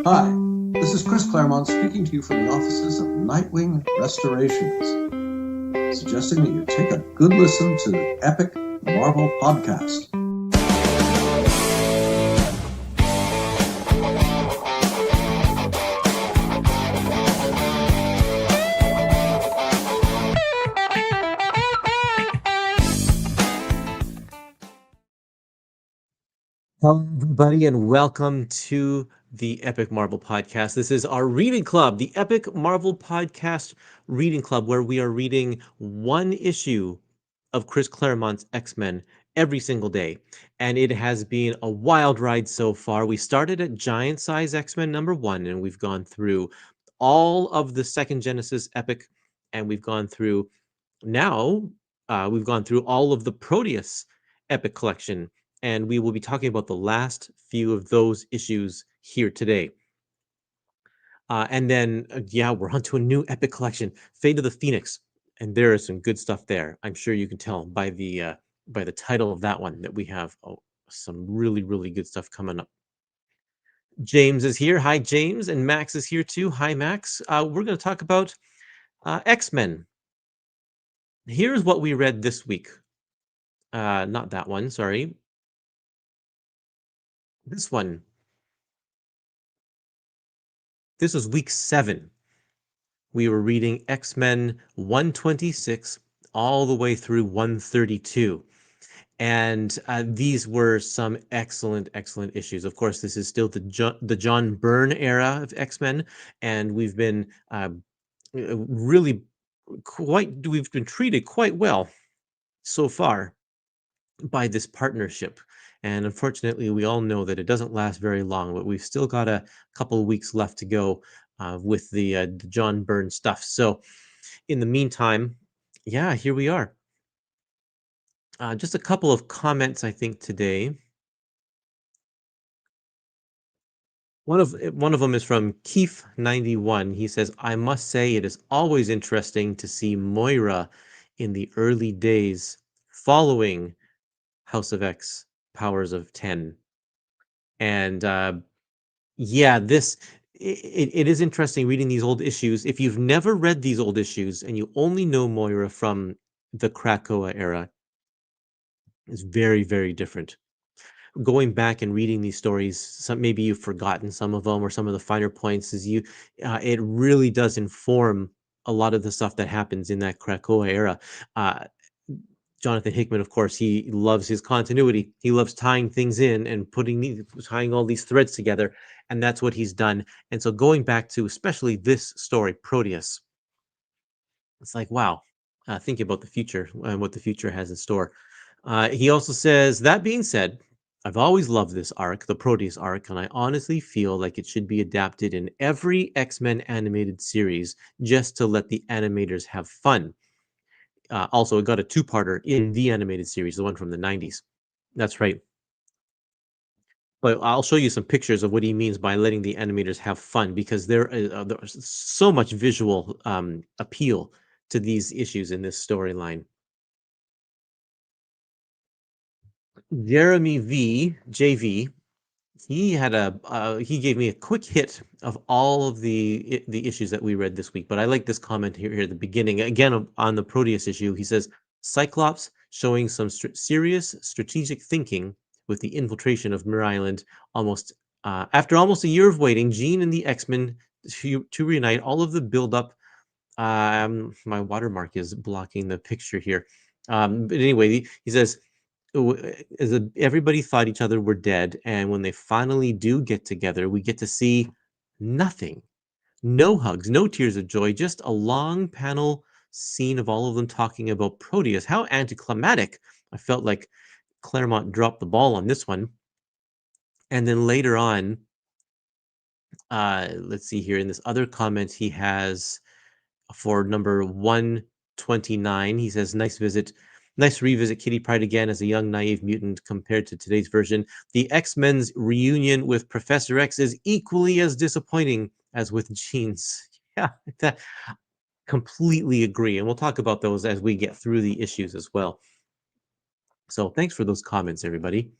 Hi, this is Chris Claremont speaking to you from the offices of Nightwing Restorations, suggesting that you take a good listen to the Epic Marvel Podcast. Hello, everybody, and welcome to the Epic Marvel Podcast. This is our reading club, the Epic Marvel Podcast reading club, where we are reading one issue of Chris Claremont's X-Men every single day. And it has been a wild ride so far. We started at Giant Size X-Men #1, and we've gone through all of the Second Genesis Epic, and we've gone through we've gone through all of the Proteus Epic collection, and we will be talking about the last few of those issues here today. And then, we're on to a new epic collection, Fate of the Phoenix, and there is some good stuff there. I'm sure you can tell by the title of that one that we have some really, really good stuff coming up. James is here. Hi, James, and Max is here too. Hi, Max. We're going to talk about X-Men. Here's what we read this week. Not that one, sorry. This one. This was week 7. We were reading X-Men 126 all the way through 132. And these were some excellent, excellent issues. Of course, this is still the John Byrne era of X-Men, and we've been we've been treated quite well so far by this partnership. And unfortunately, we all know that it doesn't last very long, but we've still got a couple of weeks left to go with the John Byrne stuff. So in the meantime, here we are. Just a couple of comments, I think, today. One of them is from Keef91. He says, "I must say it is always interesting to see Moira in the early days following House of X, Powers of 10." And it is interesting reading these old issues. If you've never read these old issues and you only know Moira from the Krakoa era, it's very, very different. Going back and reading these stories, maybe you've forgotten some of them or some of the finer points. It really does inform a lot of the stuff that happens in that Krakoa era. Jonathan Hickman, of course, he loves his continuity. He loves tying things in and tying all these threads together, and that's what he's done. And so going back to especially this story, Proteus, it's like, wow, thinking about the future and what the future has in store. He also says, that being said, I've always loved this arc, the Proteus arc, and I honestly feel like it should be adapted in every X-Men animated series just to let the animators have fun. Also, it got a two-parter in the animated series, the one from the 90s. That's right. But I'll show you some pictures of what he means by letting the animators have fun, because there's so much visual appeal to these issues in this storyline. Jeremy JV, he gave me a quick hit of all of the issues that we read this week. But I like this comment here at the beginning again on the Proteus issue. He says, Cyclops showing some serious strategic thinking with the infiltration of Mir Island. After almost a year of waiting, Jean and the X-Men to reunite all of the buildup. My watermark is blocking the picture here. But anyway, he says, everybody thought each other were dead, and when they finally do get together, we get to see nothing. No hugs, no tears of joy, just a long panel scene of all of them talking about Proteus. How anticlimactic. I felt like Claremont dropped the ball on this one. And then later on, let's see here, in this other comment he has for number 129, he says, nice to revisit Kitty Pryde again as a young, naive mutant compared to today's version. The X-Men's reunion with Professor X is equally as disappointing as with Jean's. Yeah, that completely agree. And we'll talk about those as we get through the issues as well. So thanks for those comments, everybody.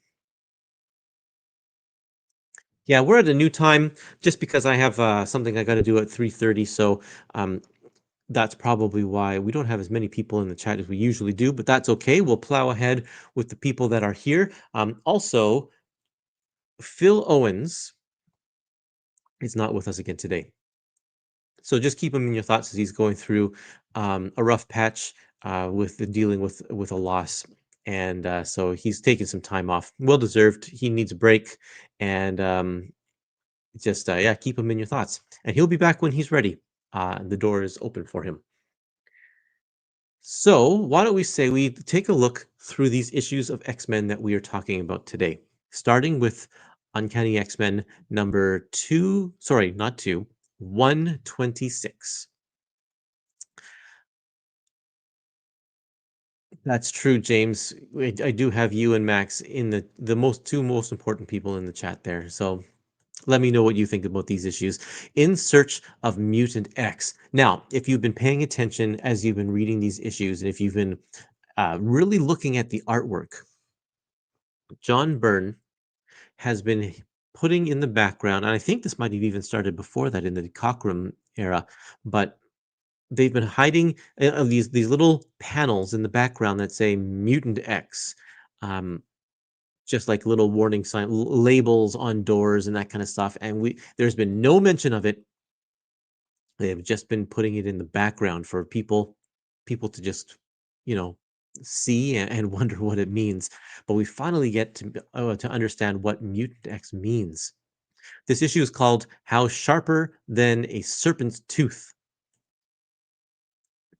Yeah, we're at a new time just because I have something I got to do at 3:30. So um, that's probably why we don't have as many people in the chat as we usually do, but that's okay. We'll plow ahead with the people that are here. Also, Phil Owens is not with us again today. So just keep him in your thoughts as he's going through a rough patch with the dealing with a loss. And so he's taking some time off. Well deserved. He needs a break. And just yeah, keep him in your thoughts. And he'll be back when he's ready. The door is open for him. So why don't we say we take a look through these issues of X-Men that we are talking about today, starting with Uncanny X-Men number two, sorry, not two, 126. That's true, James. I do have you and Max in the most important people in the chat there. So let me know what you think about these issues. In Search of Mutant X. Now, if you've been paying attention as you've been reading these issues, and if you've been really looking at the artwork, John Byrne has been putting in the background, and I think this might have even started before that in the Cockrum era, but they've been hiding these little panels in the background that say Mutant X. Um, just like little warning sign labels on doors and that kind of stuff. And there's been no mention of it. They've just been putting it in the background for people to just, you know, see and wonder what it means. But we finally get to understand what Mutant X means. This issue is called "How Sharper Than a Serpent's Tooth."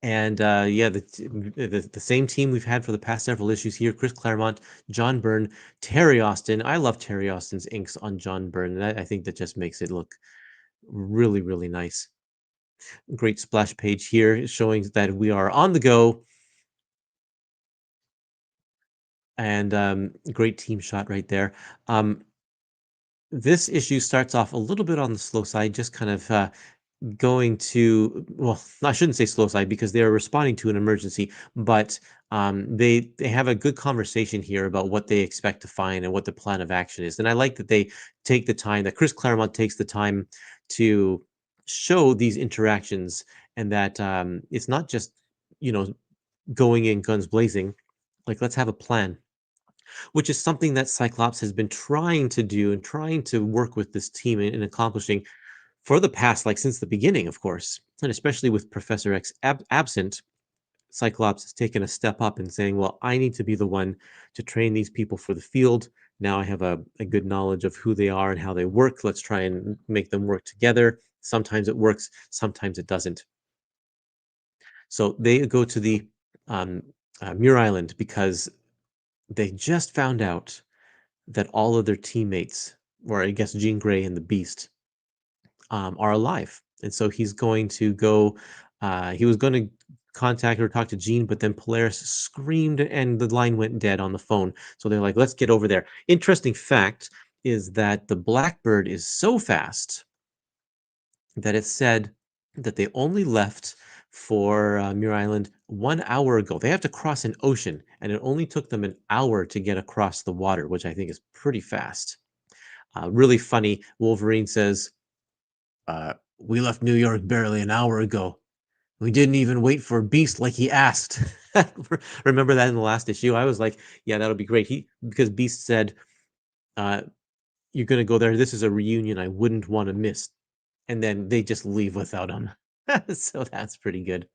And yeah, the same team we've had for the past several issues here: Chris Claremont, John Byrne, Terry Austin. I love Terry Austin's inks on John Byrne, and I think that just makes it look really, really nice. Great splash page here showing that we are on the go, and great team shot right there. This issue starts off a little bit on the slow side, just kind of going to, well, I shouldn't say slow side because they're responding to an emergency, but they have a good conversation here about what they expect to find and what the plan of action is. And I like that they take the time, that Chris Claremont takes the time to show these interactions, and that it's not just, you know, going in guns blazing. Like, let's have a plan, which is something that Cyclops has been trying to do and trying to work with this team in accomplishing for the past, like since the beginning, of course, and especially with Professor X absent. Cyclops has taken a step up and saying, well, I need to be the one to train these people for the field. Now I have a good knowledge of who they are and how they work. Let's try and make them work together. Sometimes it works, sometimes it doesn't. So they go to the um, Muir Island because they just found out that all of their teammates, or I guess Jean Grey and the Beast, are alive. And so he's going to go. He was going to contact or talk to Jean, but then Polaris screamed and the line went dead on the phone. So they're like, let's get over there. Interesting fact is that the Blackbird is so fast that it said that they only left for Muir Island 1 hour ago. They have to cross an ocean, and it only took them an hour to get across the water, which I think is pretty fast. Really funny. Wolverine says, we left New York barely an hour ago. We didn't even wait for Beast like he asked. Remember that in the last issue? I was like, yeah, that'll be great. Because Beast said, uh, you're going to go there. This is a reunion I wouldn't want to miss. And then they just leave without him. So that's pretty good.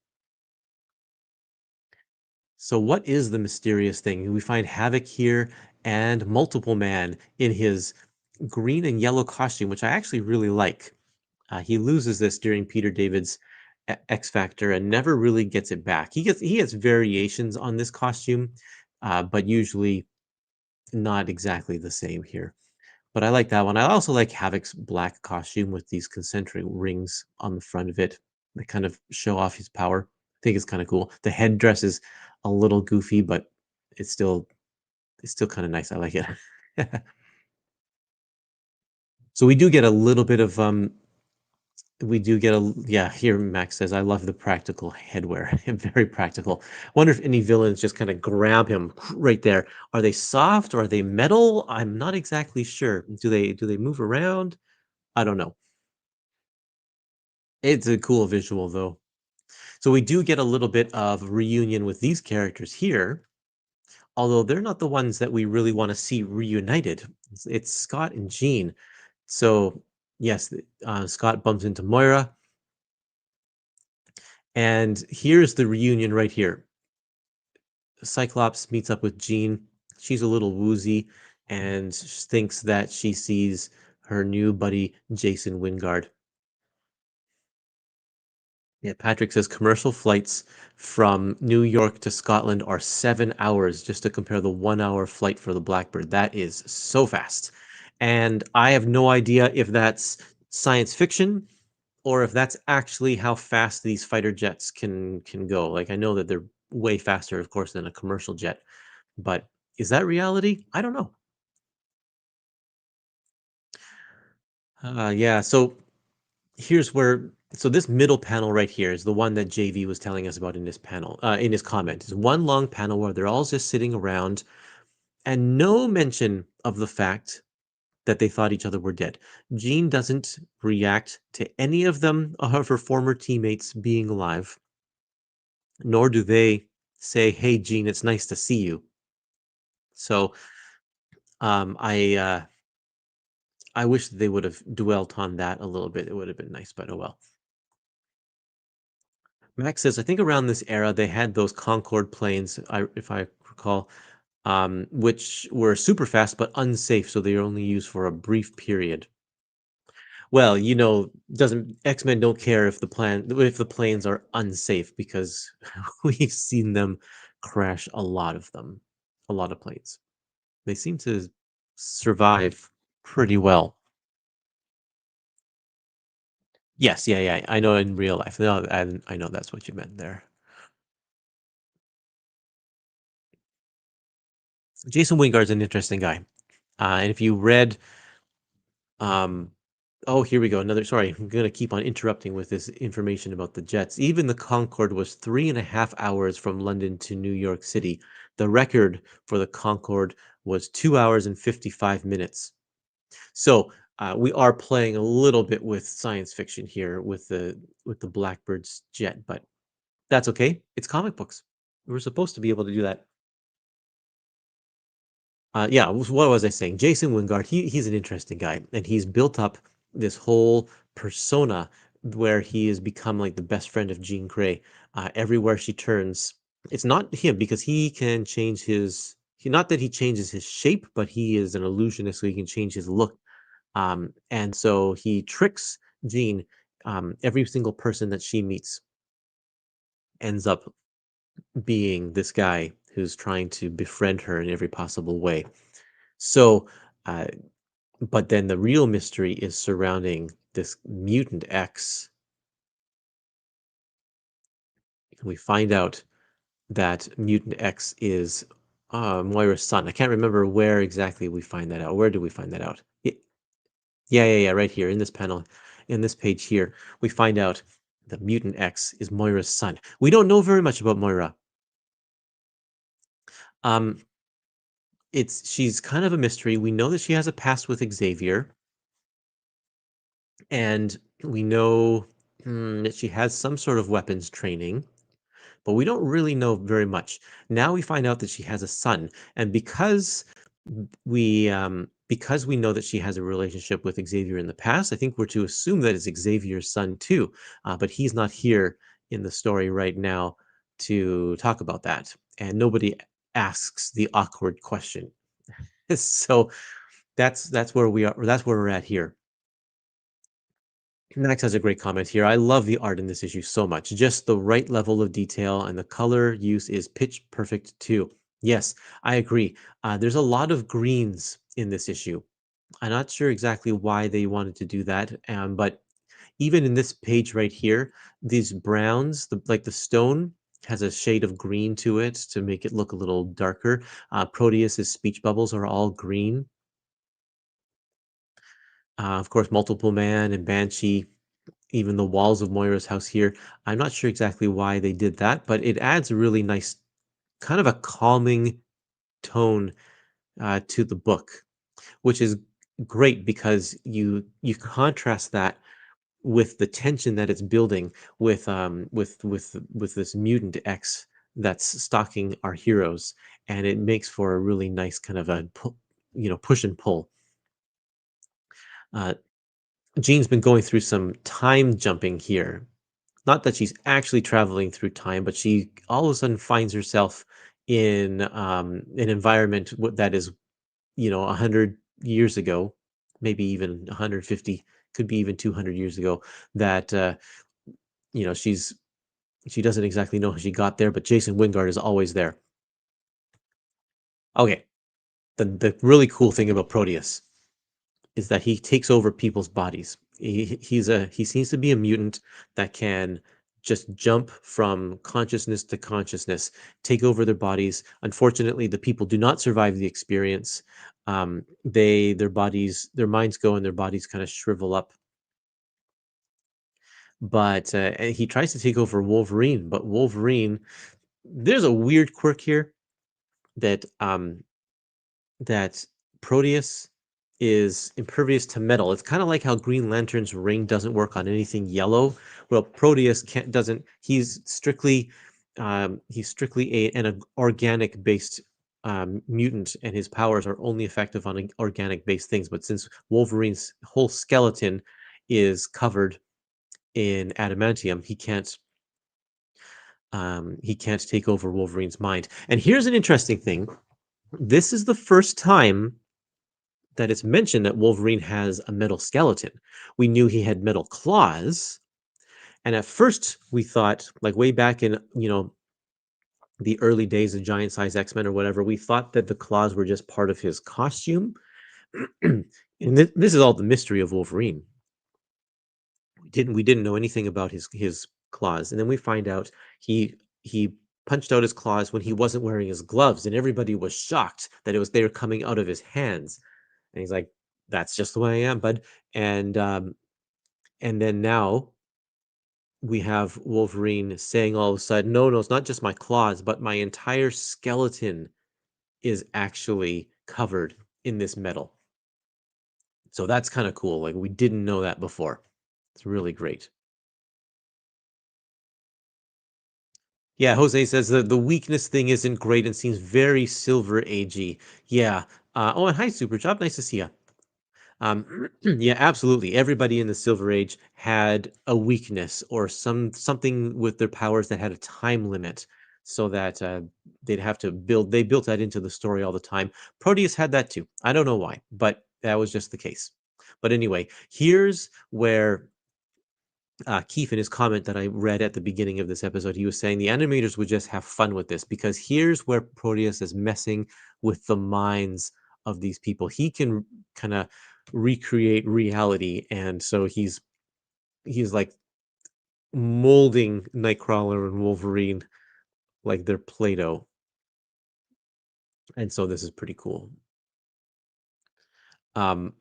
So what is the mysterious thing? We find Havoc here and Multiple Man in his green and yellow costume, which I actually really like. He loses this during Peter David's X Factor and never really gets it back. He gets variations on this costume, but usually not exactly the same here. But I like that one. I also like Havoc's black costume with these concentric rings on the front of it that kind of show off his power. I think it's kind of cool. The headdress is a little goofy, but it's still kind of nice. I like it. So we do get a little bit of We do get a yeah, here Max says, "I love the practical headwear." Very practical. Wonder if any villains just kinda grab him right there. Are they soft or are they metal? I'm not exactly sure. Do they move around? I don't know. It's a cool visual, though. So we do get a little bit of reunion with these characters here, although they're not the ones that we really wanna see reunited. It's Scott and Jean. So, yes, Scott bumps into Moira, and here's the reunion right here. Cyclops meets up with Jean. She's a little woozy and thinks that she sees her new buddy, Jason Wingard. Yeah, Patrick says commercial flights from New York to Scotland are 7 hours, just to compare the 1 hour flight for the Blackbird. That is so fast. And I have no idea if that's science fiction or if that's actually how fast these fighter jets can go. Like I know that they're way faster, of course, than a commercial jet, but is that reality? I don't know. Yeah. So here's where. So this middle panel right here is the one that JV was telling us about in this panel, in his comment. It's one long panel where they're all just sitting around, and no mention of the fact that they thought each other were dead. Jean doesn't react to any of them of her former teammates being alive, nor do they say, "Hey, Jean, it's nice to see you." So um, I uh, I wish they would have dwelt on that a little bit. It would have been nice, but oh well. Max says, I think around this era they had those Concorde planes, if I recall, which were super fast but unsafe, so they were only used for a brief period. Well, doesn't X-Men don't care if the planes are unsafe because we've seen them crash a lot of them, a lot of planes. They seem to survive pretty well. Yes, yeah, yeah. I know in real life. No, I know that's what you meant there. Jason Wingard's an interesting guy. And if you read, um, oh, here we go. Sorry, I'm going to keep on interrupting with this information about the jets. Even the Concorde was 3.5 hours from London to New York City. The record for the Concorde was 2 hours and 55 minutes. So we are playing a little bit with science fiction here with the Blackbird's jet, but that's okay. It's comic books. We're supposed to be able to do that. Yeah, what was I saying? Jason Wingard, he's an interesting guy, and he's built up this whole persona where he has become like the best friend of Jean Grey. Everywhere she turns, it's not him because he can change not that he changes his shape, but he is an illusionist, so he can change his look. And so he tricks Jean. Every single person that she meets ends up being this guy who's trying to befriend her in every possible way. So, uh, but then the real mystery is surrounding this mutant X. We find out that mutant X is Moira's son. I can't remember where exactly we find that out. Where do we find that out? Yeah, yeah, yeah, right here in this panel, in this page here, we find out that mutant X is Moira's son. We don't know very much about Moira. Um, she's kind of a mystery. We know that she has a past with Xavier, and we know that she has some sort of weapons training, but we don't really know very much. Now we find out that she has a son, and because we know that she has a relationship with Xavier in the past, I think we're to assume that it's Xavier's son too. But he's not here in the story right now to talk about that, and nobody asks the awkward question. So that's where we are. That's where we're at here. Max has a great comment here. I love the art in this issue so much. Just the right level of detail, and the color use is pitch perfect too. Yes, I agree. There's a lot of greens in this issue. I'm not sure exactly why they wanted to do that, but even in this page right here, these browns, like the stone, has a shade of green to it to make it look a little darker. Proteus's speech bubbles are all green. Of course, Multiple Man and Banshee. even the walls of Moira's house here. I'm not sure exactly why they did that, but it adds a really nice, kind of a calming tone to the book, which is great because you contrast that with the tension that it's building with this mutant X that's stalking our heroes, and it makes for a really nice kind of push and pull. Uh, Jean's been going through some time jumping here. Not that she's actually traveling through time, but she all of a sudden finds herself in an environment that is, 100 years ago, maybe even 150, could be even 200 years ago, that you know she's she doesn't exactly know how she got there, but Jason Wingard is always there. Okay, the really cool thing about Proteus is that he takes over people's bodies. He seems to be a mutant that can just jump from consciousness to consciousness, take over their bodies. Unfortunately, the people do not survive the experience. Their minds go and their bodies kind of shrivel up. But and he tries to take over Wolverine, but Wolverine, there's a weird quirk here that that Proteus is impervious to metal. It's kind of like how Green Lantern's ring doesn't work on anything yellow. Well, Proteus can't doesn't. He's strictly an organic based mutant, and his powers are only effective on organic based things. But since Wolverine's whole skeleton is covered in adamantium, he can't take over Wolverine's mind. And here's an interesting thing. This is the first time that it's mentioned that Wolverine has a metal skeleton. We knew he had metal claws, and at first we thought, like way back in the early days of Giant Size X-Men or whatever, we thought that the claws were just part of his costume. And this is all the mystery of Wolverine. We didn't know anything about his claws, and then we find out he punched out his claws when he wasn't wearing his gloves, and everybody was shocked that they were coming out of his hands. And he's like, "That's just the way I am, bud." And and then now we have Wolverine saying all of a sudden, "No, no, it's not just my claws, but my entire skeleton is actually covered in this metal." So that's kind of cool. Like we didn't know that before. It's really great. Yeah, Jose says the weakness thing isn't great and seems very Silver Agey. Yeah. Oh, and hi, Super Job. Nice to see you. Yeah, absolutely. Everybody in the Silver Age had a weakness or something with their powers that had a time limit, so that they'd have to build. They built that into the story all the time. Proteus had that too. I don't know why, but that was just the case. But anyway, here's where Keith, in his comment that I read at the beginning of this episode, he was saying the animators would just have fun with this because here's where Proteus is messing with the minds of these people. He can kind of recreate reality, and so he's like molding Nightcrawler and Wolverine like they're Play-Doh, and so this is pretty cool. Um,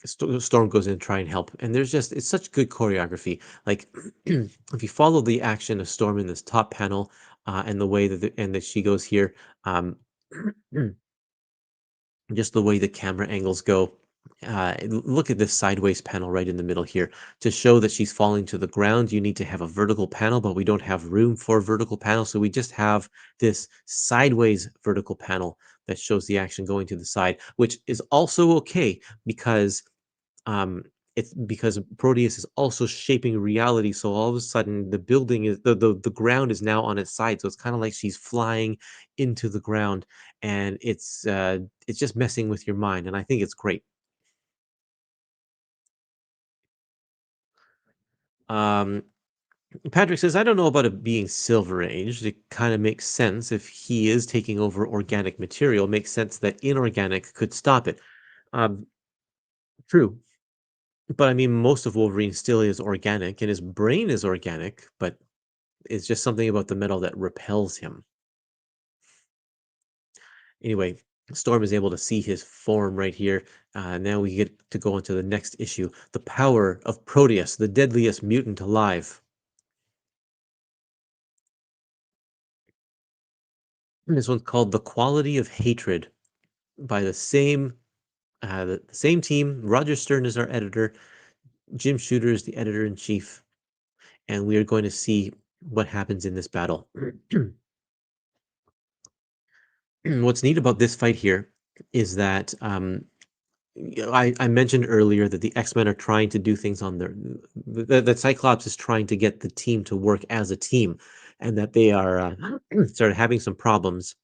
Storm goes in to try and help, and it's such good choreography. Like if you follow the action of Storm in this top panel, and the way that she goes here, just the way the camera angles go. Look at this sideways panel right in the middle here. To show that she's falling to the ground, you need to have a vertical panel, but we don't have room for a vertical panel, so we just have this sideways vertical panel that shows the action going to the side, which is also okay because um, it's because Proteus is also shaping reality. So all of a sudden, the building is the ground is now on its side. So it's kind of like she's flying into the ground, and it's just messing with your mind. And I think it's great. Um, Patrick says, I don't know about it being Silver Age. It kind of makes sense if he is taking over organic material. It makes sense that inorganic could stop it. Um, True. But I mean, most of Wolverine still is organic, and his brain is organic, but it's just something about the metal that repels him. Anyway, Storm is able to see his form right here. Now we get to go into the next issue, the power of Proteus, the deadliest mutant alive. This one's called The Quality of Hatred by the same team. Roger Stern is our editor. Jim Shooter is the editor in chief, and we are going to see what happens in this battle. What's neat about this fight here is that I mentioned earlier that the X-Men are trying to do things on their that Cyclops is trying to get the team to work as a team, and that they are started having some problems,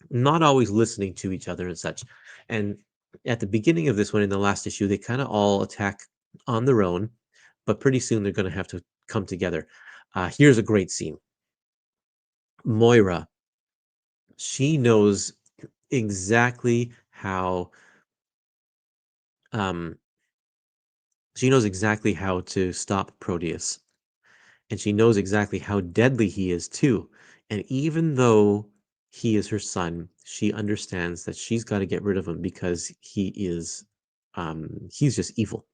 not always listening to each other and such. And at the beginning of this one, in the last issue, they kind of all attack on their own, but pretty soon they're going to have to come together. Here's a great scene. Moira, she knows exactly how um, she knows exactly how to stop Proteus, and she knows exactly how deadly he is too. And even though he is her son, she understands that she's got to get rid of him because he's just evil.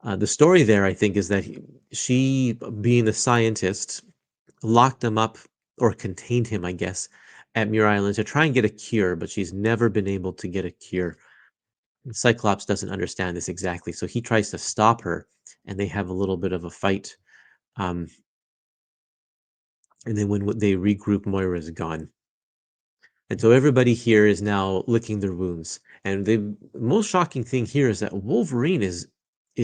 The story there, I think, is that she, being the scientist, locked him up or contained him, I guess, at Muir Island to try and get a cure, but she's never been able to get a cure. Cyclops doesn't understand this exactly, so he tries to stop her, and they have a little bit of a fight. Um, and then when they regroup, Moira's gone. And so everybody here is now licking their wounds. And the most shocking thing here is that Wolverine is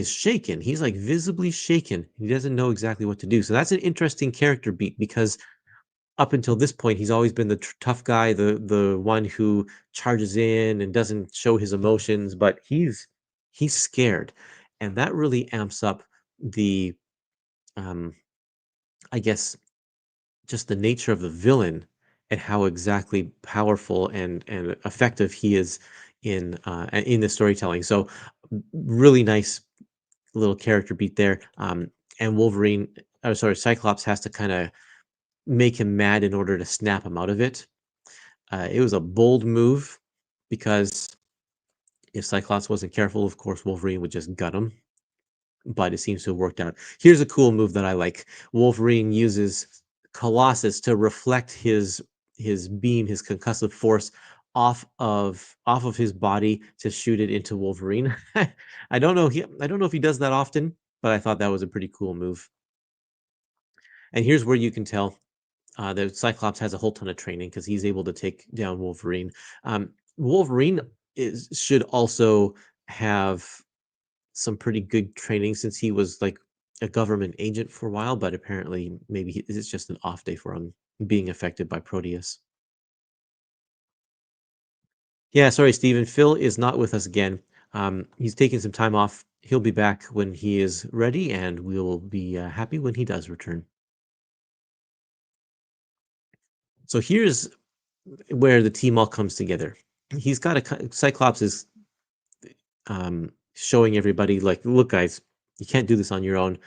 shaken. He's like visibly shaken. He doesn't know exactly what to do. So that's an interesting character beat because up until this point, he's always been the tough guy, the one who charges in and doesn't show his emotions, but he's scared, and that really amps up the um, I guess just the nature of the villain and how exactly powerful and effective he is in the storytelling. So really nice little character beat there. And Wolverine, oh sorry, Cyclops has to kind of make him mad in order to snap him out of it. It was a bold move because if Cyclops wasn't careful, of course, Wolverine would just gut him. But it seems to have worked out. Here's a cool move that I like. Wolverine uses Colossus to reflect his beam, his concussive force off of his body to shoot it into Wolverine. I don't know if he does that often, but I thought that was a pretty cool move. And here's where you can tell that Cyclops has a whole ton of training because he's able to take down Wolverine. Wolverine should also have some pretty good training since he was like a government agent for a while, but apparently maybe it's just an off day for him being affected by Proteus. Yeah, sorry, Stephen. Phil is not with us again. He's taking some time off. He'll be back when he is ready, and we'll be happy when he does return. So here's where the team all comes together. He's got a Cyclops is showing everybody like, look, guys, you can't do this on your own.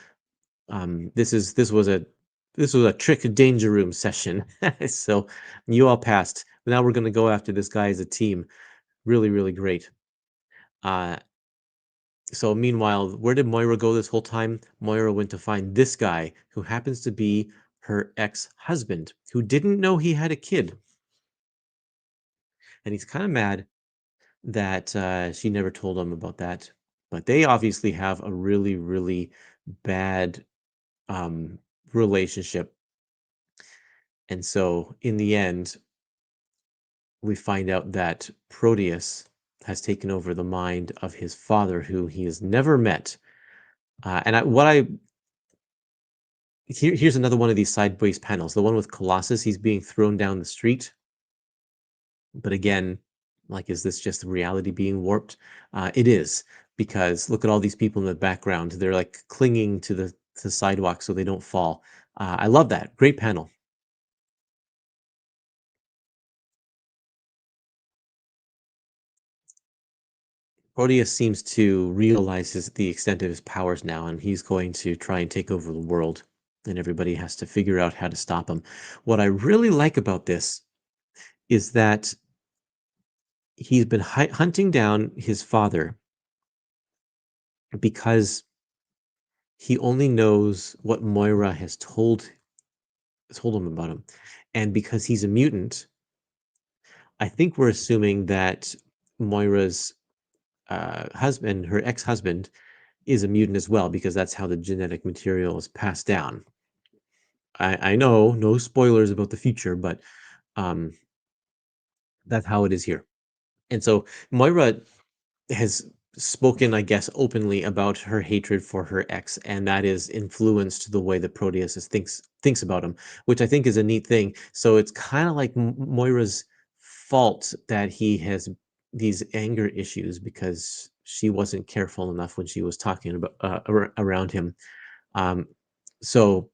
This was a trick danger room session. So you all passed. Now we're gonna go after this guy as a team. Really, really great. Uh, so meanwhile, where did Moira go this whole time? Moira went to find this guy who happens to be her ex-husband, who didn't know he had a kid. And he's kind of mad that she never told him about that. But they obviously have a really, really bad um, relationship. And so in the end, we find out that Proteus has taken over the mind of his father, who he has never met. And I, what I here's another one of these sideways panels. The one with Colossus, he's being thrown down the street. But again, like, is this just reality being warped? It is, because look at all these people in the background. They're like clinging to the sidewalk so they don't fall. I love that. Great panel. Proteus seems to realize the extent of his powers now, and he's going to try and take over the world. And everybody has to figure out how to stop him. What I really like about this is that he's been hunting down his father because he only knows what Moira has told him about him. And because he's a mutant, I think we're assuming that Moira's husband, her ex-husband, is a mutant as well, because that's how the genetic material is passed down. I know, no spoilers about the future, but um, that's how it is here. And so Moira has spoken, I guess, openly about her hatred for her ex, and that is influenced the way that Proteus thinks about him, which I think is a neat thing. So it's kind of like Moira's fault that he has these anger issues because she wasn't careful enough when she was talking about around him. Um, so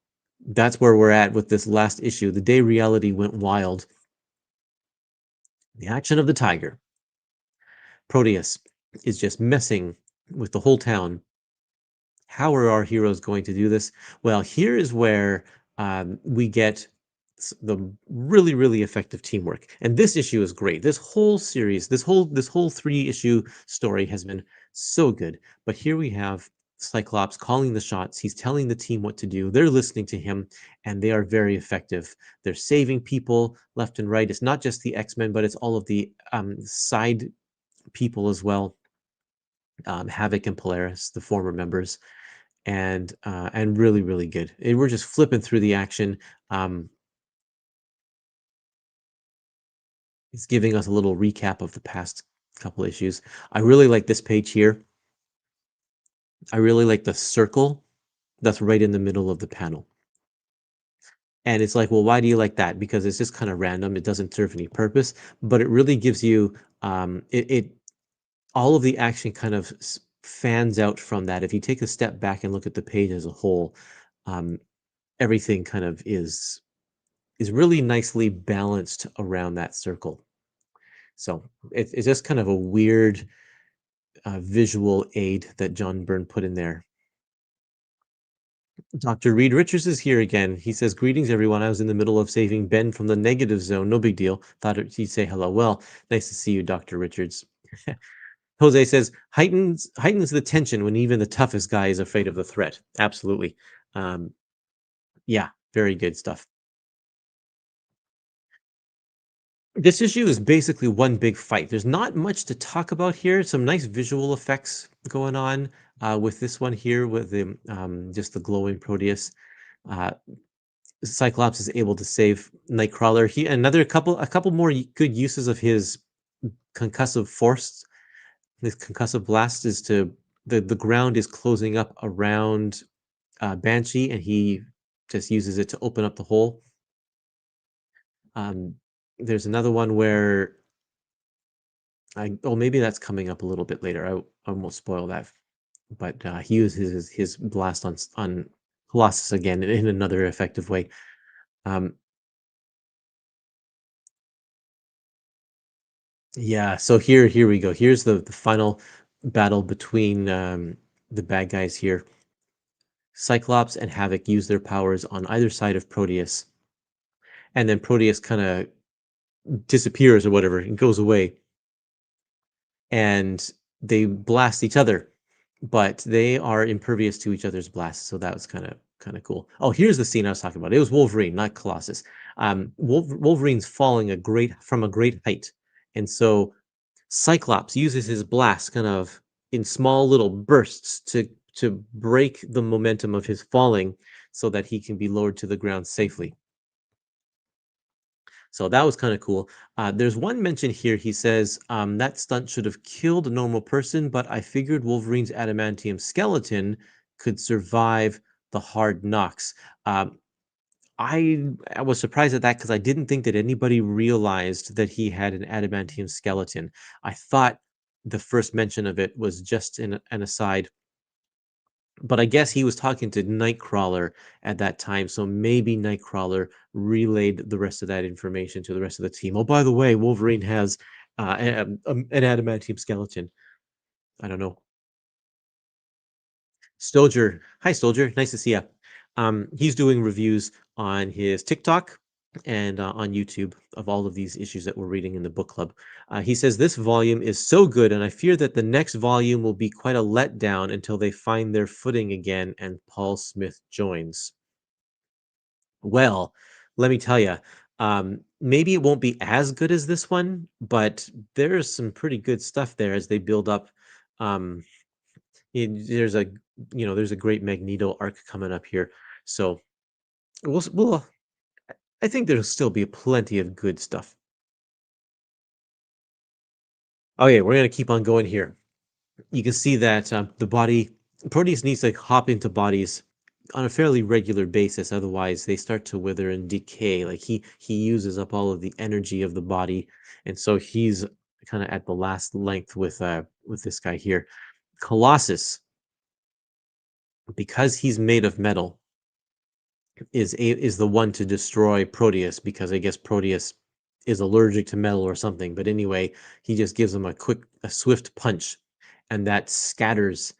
that's where we're at with this last issue. The day reality went wild. The action of the tiger. Proteus is just messing with the whole town. How are our heroes going to do this? Well, here is where we get the really, really effective teamwork. And this issue is great. This whole series, this whole 3-issue story has been so good. But here we have Cyclops calling the shots. He's telling the team what to do. They're listening to him, and they are very effective. They're saving people left and right. It's not just the X-Men, but it's all of the side people as well. Havoc and Polaris, the former members, and really, really good. And we're just flipping through the action. Um, it's giving us a little recap of the past couple issues. I really like this page here. I really like the circle that's right in the middle of the panel. And it's like, well, why do you like that? Because it's just kind of random. It doesn't serve any purpose, but it really gives you it all of the action kind of fans out from that. If you take a step back and look at the page as a whole, um, everything kind of is really nicely balanced around that circle. So it's just kind of a weird visual aid that John Byrne put in there. Dr. Reed Richards is here again. He says, "Greetings, everyone. I was in the middle of saving Ben from the negative zone. No big deal. Thought he'd say hello. Well, nice to see you, Dr. Richards." Jose says, heightens the tension when even the toughest guy is afraid of the threat. Absolutely. Um, yeah, very good stuff. This issue is basically one big fight. There's not much to talk about here. Some nice visual effects going on with this one here, with the just the glowing Proteus. Uh, Cyclops is able to save Nightcrawler. A couple more good uses of his concussive force. This concussive blast is to the ground is closing up around Banshee, and he just uses it to open up the hole. Um, there's another one where maybe that's coming up a little bit later. I won't spoil that, but he uses his blast on Colossus again in another effective way. Um, yeah, so here we go. Here's the final battle between the bad guys here. Cyclops and Havoc use their powers on either side of Proteus, and then Proteus kind of disappears or whatever and goes away, and they blast each other, but they are impervious to each other's blasts. So that was kind of cool. Oh, here's the scene I was talking about. It was Wolverine, not Colossus. Wolverine's falling from a great height, and so Cyclops uses his blast kind of in small little bursts to break the momentum of his falling, so that he can be lowered to the ground safely. So that was kind of cool. There's one mention here. He says that stunt should have killed a normal person, but I figured Wolverine's adamantium skeleton could survive the hard knocks. Um, I was surprised at that because I didn't think that anybody realized that he had an adamantium skeleton. I thought the first mention of it was just an aside, but I guess he was talking to Nightcrawler at that time, so maybe Nightcrawler relayed the rest of that information to the rest of the team. Oh, by the way, Wolverine has an adamantium skeleton. I don't know. Stoger, hi Stoger, nice to see you. He's doing reviews on his TikTok. and on YouTube of all of these issues that we're reading in the book club. He says, "This volume is so good, and I fear that the next volume will be quite a letdown until they find their footing again and Paul Smith joins." Well, let me tell you, maybe it won't be as good as this one, but there's some pretty good stuff there as they build up. Um, there's a there's a great Magneto arc coming up here, so we'll I think there'll still be plenty of good stuff. Oh yeah, we're gonna keep on going here. You can see that the body Proteus needs to hop into bodies on a fairly regular basis, otherwise they start to wither and decay. Like he uses up all of the energy of the body, and so he's kind of at the last length with this guy here. Colossus, because he's made of metal, is the one to destroy Proteus because I guess Proteus is allergic to metal or something. But anyway, he just gives him a swift punch, and that scatters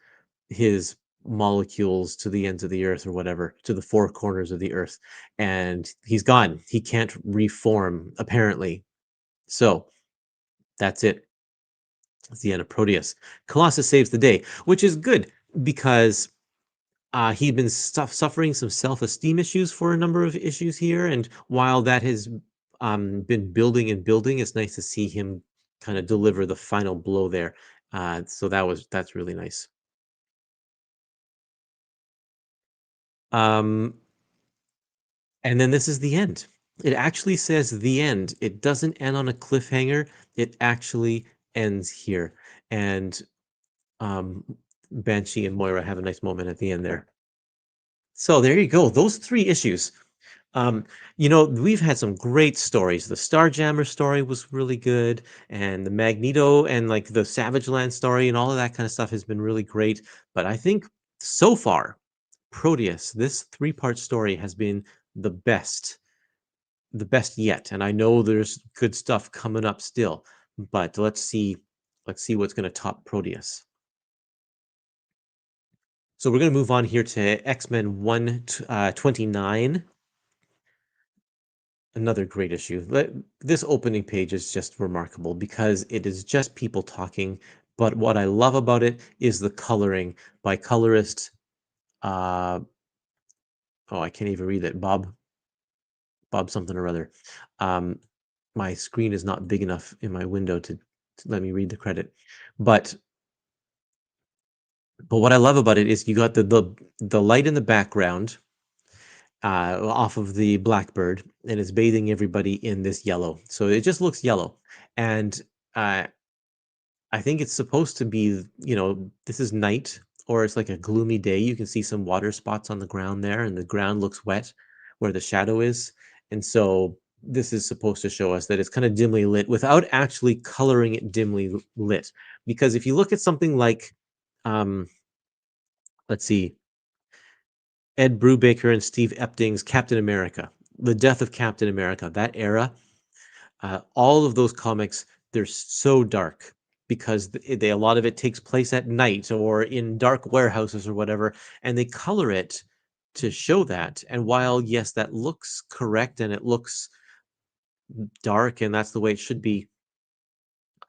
his molecules to the ends of the earth or whatever, to the four corners of the earth, and he's gone. He can't reform apparently. So that's it. It's the end of Proteus. Colossus saves the day, which is good because he'd been suffering some self-esteem issues for a number of issues here, and while that has been building and building, it's nice to see him kind of deliver the final blow there. So that's really nice. Um, and then this is the end. It actually says the end. It doesn't end on a cliffhanger. It actually ends here, and um, Banshee and Moira have a nice moment at the end there. So there you go. Those three issues. Um, we've had some great stories. The Starjammer story was really good, and the Magneto and like the Savage Land story and all of that kind of stuff has been really great. But I think so far, Proteus, this three-part story has been the best, the best yet. And I know there's good stuff coming up still, but let's see what's going to top Proteus. So we're going to move on here to X-Men 129. Another great issue. This opening page is just remarkable because it is just people talking. But what I love about it is the coloring by colorist. Uh, oh, I can't even read it. Bob something or other. Um, my screen is not big enough in my window to let me read the credit. But what I love about it is you got the light in the background off of the blackbird, and it's bathing everybody in this yellow. So it just looks yellow, and uh, I think it's supposed to be, this is night or it's like a gloomy day. You can see some water spots on the ground there, and the ground looks wet where the shadow is. And so this is supposed to show us that it's kind of dimly lit without actually coloring it dimly lit. Because if you look at something like, um, let's see, Ed Brubaker and Steve Epting's Captain America, the death of Captain America, that era, all of those comics, they're so dark because a lot of it takes place at night or in dark warehouses or whatever, and they color it to show that. And while yes, that looks correct and it looks dark and that's the way it should be,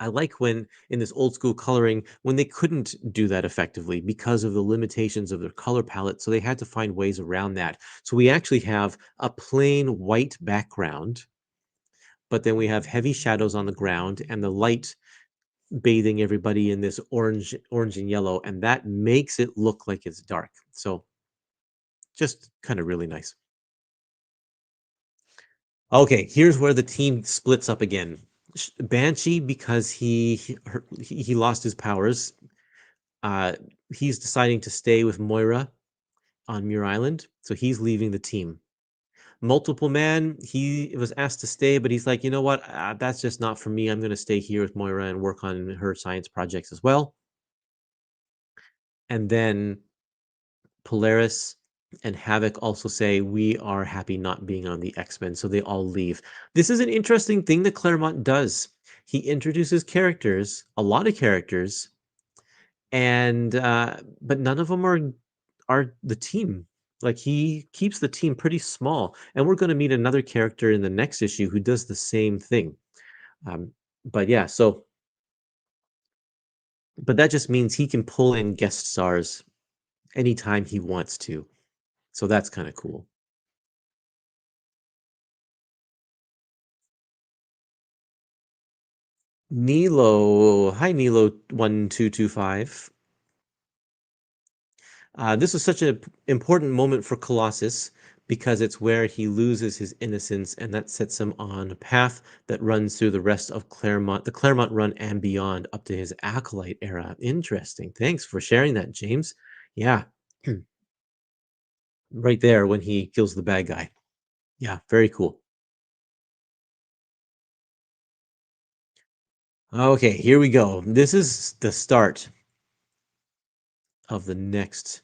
I like when in this old school coloring when they couldn't do that effectively because of the limitations of their color palette, so they had to find ways around that. So we actually have a plain white background, but then we have heavy shadows on the ground and the light bathing everybody in this orange and yellow, and that makes it look like it's dark. So just kind of really nice. Okay, here's where the team splits up again. Banshee, because he lost his powers, uh, he's deciding to stay with Moira on Muir Island, so he's leaving the team. Multiple Man, he was asked to stay, but he's like, you know what? That's just not for me. I'm going to stay here with Moira and work on her science projects as well. And then Polaris and Havoc also say, we are happy not being on the X-Men, so they all leave. This is an interesting thing that Claremont does. He introduces characters, a lot of characters, and but none of them are the team. Like, he keeps the team pretty small, and we're gonna meet another character in the next issue who does the same thing. Um, but yeah, so but that just means he can pull in guest stars anytime he wants to. So that's kinda cool. Nilo. Hi, Nilo1225. This is such an important moment for Colossus because it's where he loses his innocence, and that sets him on a path that runs through the rest of Claremont, the Claremont run and beyond, up to his Acolyte era. Interesting. Thanks for sharing that, James. Yeah, right there when he kills the bad guy. Yeah, very cool. Okay, here we go. This is the start of the next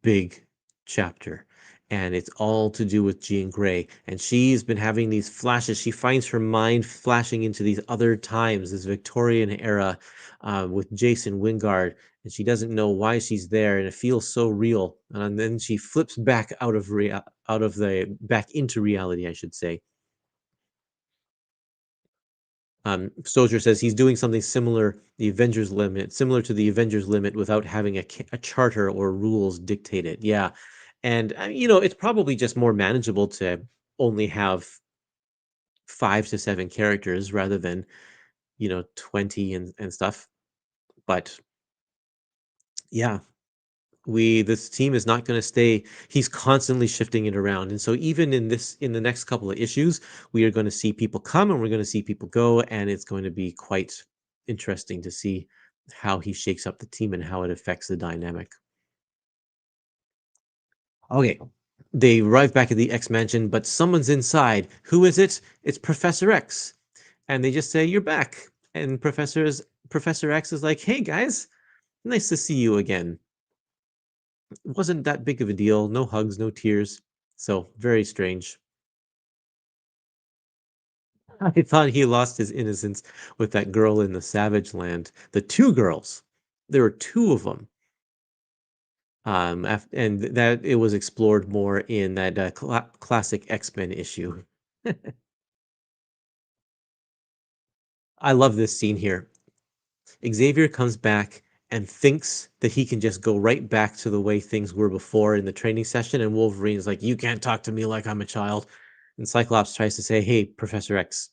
big chapter, and it's all to do with Jean Grey. And she's been having these flashes. She finds her mind flashing into these other times, this Victorian era, with Jason Wingard, and she doesn't know why she's there, and it feels so real. And then she flips back out of the back into reality, I should say. Soldier says he's doing something similar, the Avengers limit, similar to the Avengers limit, without having a charter or rules dictate it. Yeah, and it's probably just more manageable to only have 5 to 7 characters rather than 20 and stuff. But yeah, this team is not going to stay. He's constantly shifting it around, and so even in the next couple of issues, we are going to see people come and we're going to see people go, and it's going to be quite interesting to see how he shakes up the team and how it affects the dynamic. Okay, they arrive back at the X mansion, but someone's inside. Who is it? It's Professor X, and they just say, "You're back." And Professor X is like, "Hey guys, nice to see you again." It wasn't that big of a deal. No hugs, no tears. So very strange. I thought he lost his innocence with that girl in the Savage Land. The two girls. There were two of them. And that it was explored more in that classic X-Men issue. I love this scene here. Xavier comes back and thinks that he can just go right back to the way things were before in the training session, and Wolverine's like, "You can't talk to me like I'm a child." And Cyclops tries to say, "Hey, Professor X,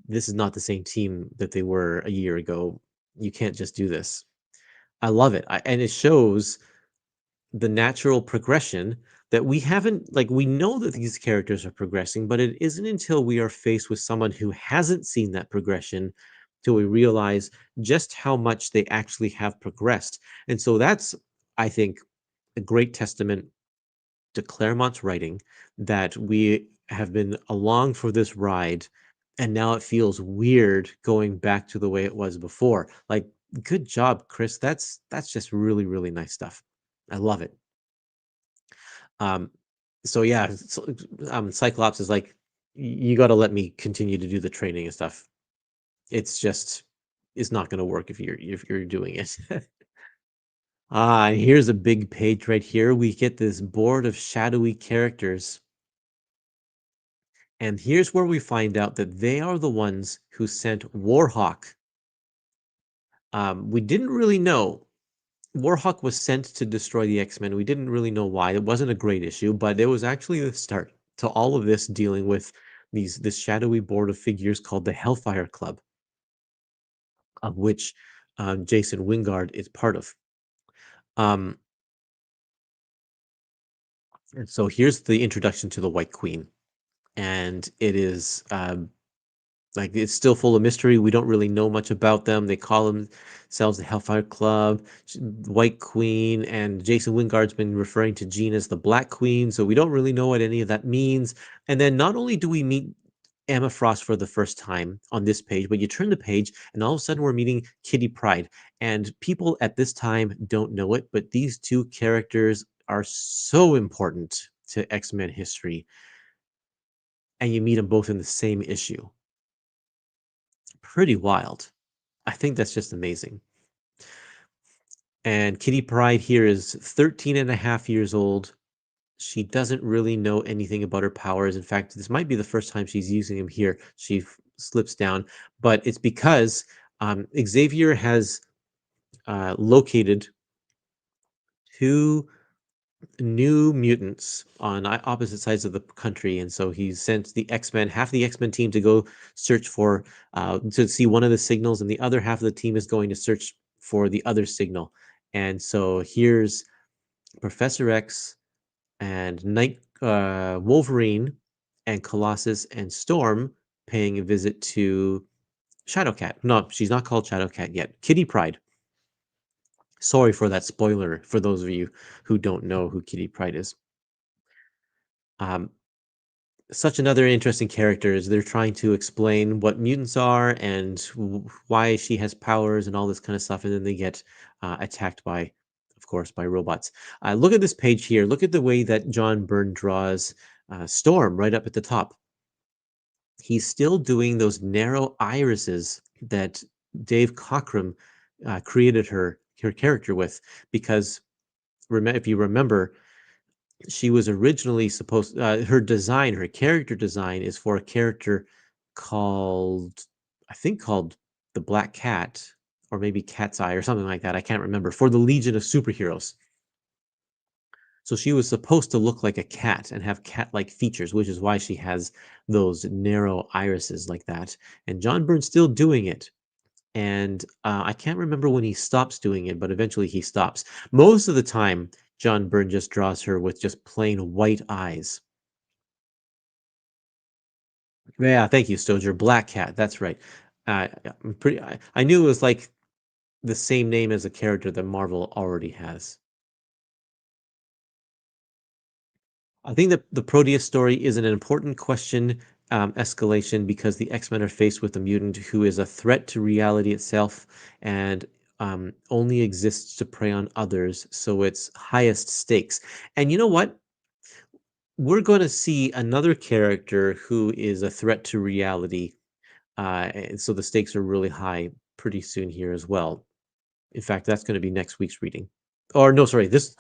this is not the same team that they were a year ago. You can't just do this." I love it. And it shows the natural progression that we haven't, like, we know that these characters are progressing, but it isn't until we are faced with someone who hasn't seen that progression till we realize just how much they actually have progressed. And so that's, I think, a great testament to Claremont's writing, that we have been along for this ride, and now it feels weird going back to the way it was before. Like, good job, Chris. That's just really, really nice stuff. I love it. Um, so yeah, Cyclops is like, You got to let me continue to do the training and stuff. It's just, it's not going to work if you're doing it." And here's a big page right here. We get this board of shadowy characters. And here's where we find out that they are the ones who sent Warhawk. We didn't really know. Warhawk was sent to destroy the X-Men. We didn't really know why. It wasn't a great issue, but it was actually the start to all of this, dealing with this shadowy board of figures called the Hellfire Club, of which Jason Wingard is part of. Um, and so here's the introduction to the White Queen, and it is like, it's still full of mystery. We don't really know much about them. They call themselves the Hellfire Club, White Queen, and Jason Wingard's been referring to Jean as the Black Queen, so we don't really know what any of that means. And then not only do we meet Emma Frost for the first time on this page, but you turn the page and all of a sudden we're meeting Kitty Pryde. And people at this time don't know it, but these two characters are so important to X-Men history, and you meet them both in the same issue. Pretty wild. I think that's just amazing. And Kitty Pryde here is 13 and a half years old. She doesn't really know anything about her powers. In fact, this might be the first time she's using them here. She slips down, but it's because Xavier has located two new mutants on opposite sides of the country, and so he sent the X-Men, half the X-Men team, to go search for to see one of the signals, and the other half of the team is going to search for the other signal. And so here's Professor X and Wolverine and Colossus and Storm paying a visit to Shadowcat. No, she's not called Shadowcat yet. Kitty Pryde. Sorry for that spoiler for those of you who don't know who Kitty Pryde is. Um, Such another interesting character is they're trying to explain what mutants are and why she has powers and all this kind of stuff, and then they get attacked by, of course, by robots. Look at this page here. Look at the way that John Byrne draws Storm right up at the top. He's still doing those narrow irises that Dave Cockrum created her character with, because if you remember, she was originally supposed her character design is for a character called, I think, called the Black Cat, or maybe Cat's Eye or something like that. I can't remember, for the Legion of Superheroes. So she was supposed to look like a cat and have cat-like features, which is why she has those narrow irises like that. And John Byrne's still doing it. And I can't remember when he stops doing it, but eventually he stops. Most of the time, John Byrne just draws her with just plain white eyes. Yeah, thank you, Stoger. Black Cat. That's right. Yeah, I knew it was like the same name as a character that Marvel already has. I think that the Proteus story is an important question escalation, because the X-Men are faced with a mutant who is a threat to reality itself and only exists to prey on others. So it's highest stakes. And you know what? We're going to see another character who is a threat to reality. And so the stakes are really high pretty soon here as well. In fact, that's going to be next week's reading. Or no, sorry, this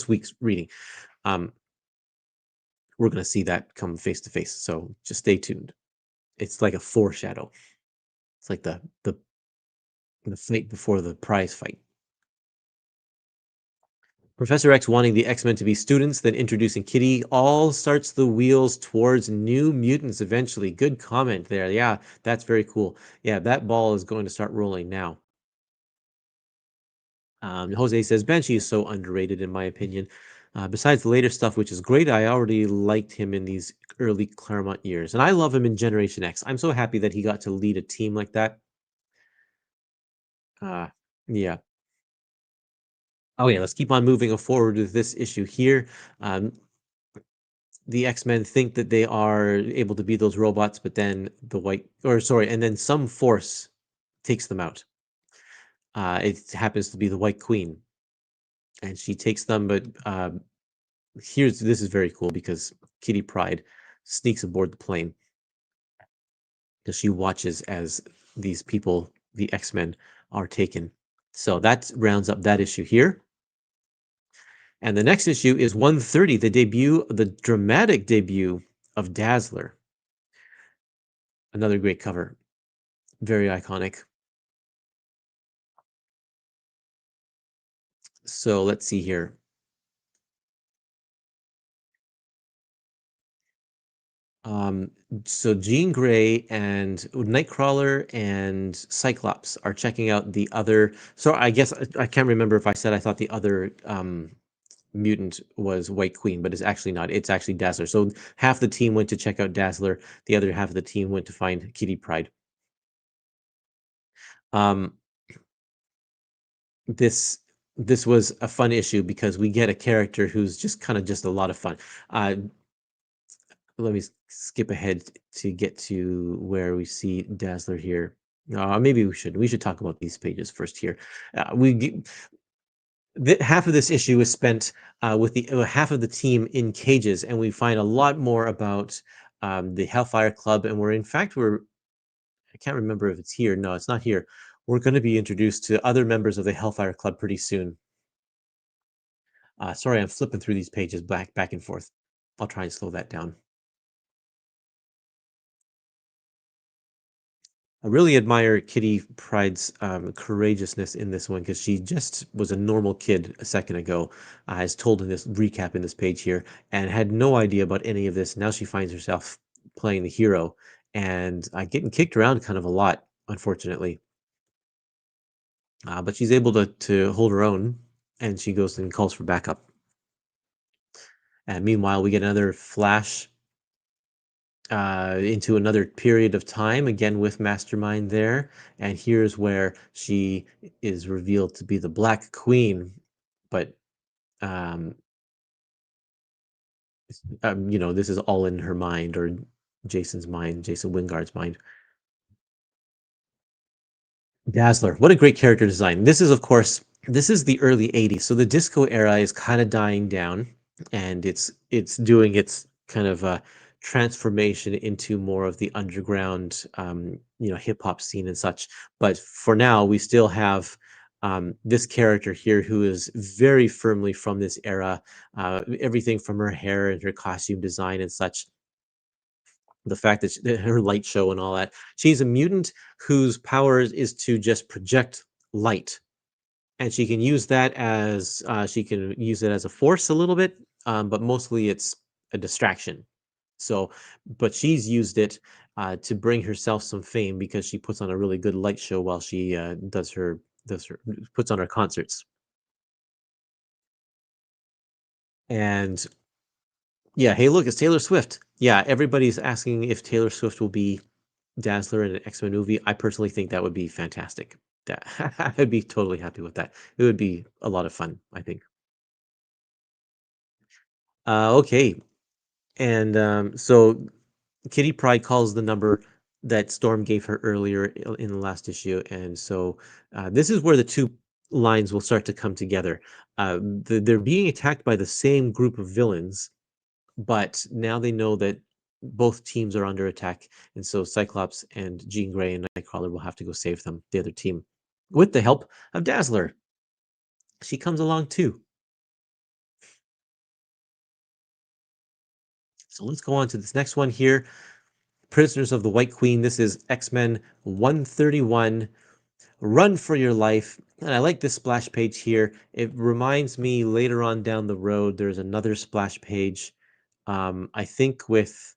week's reading. Um, we're going to see that come face to face. So just stay tuned. It's like a foreshadow. It's like the fight before the prize fight. Professor X wanting the X-Men to be students, then introducing Kitty, all starts the wheels towards new mutants eventually. Good comment there. Yeah, that's very cool. Yeah, that ball is going to start rolling now. Jose says Banshee is so underrated in my opinion. Besides the later stuff, which is great, I already liked him in these early Claremont years, and I love him in Generation X. I'm so happy that he got to lead a team like that. Uh, yeah. Oh yeah, let's keep on moving forward with this issue here. Um, the X-Men think that they are able to beat those robots, but then and then some force takes them out. It happens to be the White Queen, and she takes them, but this is very cool because Kitty Pryde sneaks aboard the plane because she watches as these people, the X-Men, are taken. So that rounds up that issue here. And the next issue is 130, the dramatic debut of Dazzler. Another great cover. Very iconic. So let's see here. Um, so Jean Grey and Nightcrawler and Cyclops are checking out the other. So I guess I can't remember if I said I thought the other mutant was White Queen, but it's actually not. It's actually Dazzler. So half the team went to check out Dazzler. The other half of the team went to find Kitty Pryde. Um, this this was a fun issue because we get a character who's just a lot of fun. Uh, Let me skip ahead to get to where we see Dazzler here. Maybe we should talk about these pages first here. Half of this issue is spent with the half of the team in cages, and we find a lot more about the Hellfire Club. And I can't remember if it's here. No, it's not here. We're going to be introduced to other members of the Hellfire Club pretty soon. Sorry, I'm flipping through these pages back and forth. I'll try and slow that down. I really admire Kitty Pryde's courageousness in this one because she just was a normal kid a second ago, as told in this recap in this page here, and had no idea about any of this. Now she finds herself playing the hero and getting kicked around kind of a lot, unfortunately. But she's able to hold her own, and she goes and calls for backup. And meanwhile, we get another flash into another period of time, again with Mastermind there. And here's where she is revealed to be the Black Queen. But, um, this is all in her mind, or Jason's mind, Jason Wingard's mind. Dazzler, what a great character design. This is, of course, this is the early 80s, so the disco era is kind of dying down, and it's doing its kind of transformation into more of the underground, hip hop scene and such. But for now, we still have this character here who is very firmly from this era. Everything from her hair and her costume design and such, the fact that her light show and all that. She's a mutant whose powers is to just project light, and she can use it as a force a little bit, but mostly it's a distraction. So, but she's used it to bring herself some fame because she puts on a really good light show while she does her puts on her concerts. And yeah, hey, look, it's Taylor Swift. Yeah, everybody's asking if Taylor Swift will be Dazzler in an X-Men movie. I personally think that would be fantastic. That I'd be totally happy with that. It would be a lot of fun, I think. Okay, and so Kitty Pryde calls the number that Storm gave her earlier in the last issue, and so this is where the two lines will start to come together. They're being attacked by the same group of villains, but now they know that both teams are under attack, and so Cyclops and Jean Grey and Nightcrawler will have to go save them, the other team, with the help of Dazzler. She comes along too. So let's go on to this next one here. Prisoners of the White Queen. This is X-Men 131. Run for your life. And I like this splash page here. It reminds me later on down the road, there's another splash page, I think with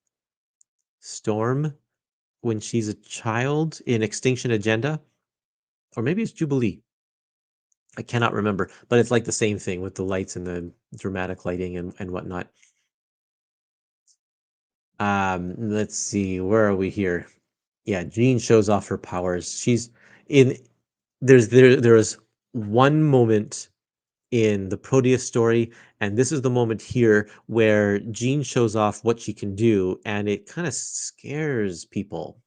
Storm when she's a child in Extinction Agenda, or maybe it's Jubilee. I cannot remember, but it's like the same thing with the lights and the dramatic lighting and whatnot. Let's see, where are we here? Yeah, Jean shows off her powers. She's in there is one moment in the Proteus story, and this is the moment here where Jean shows off what she can do, and it kind of scares people.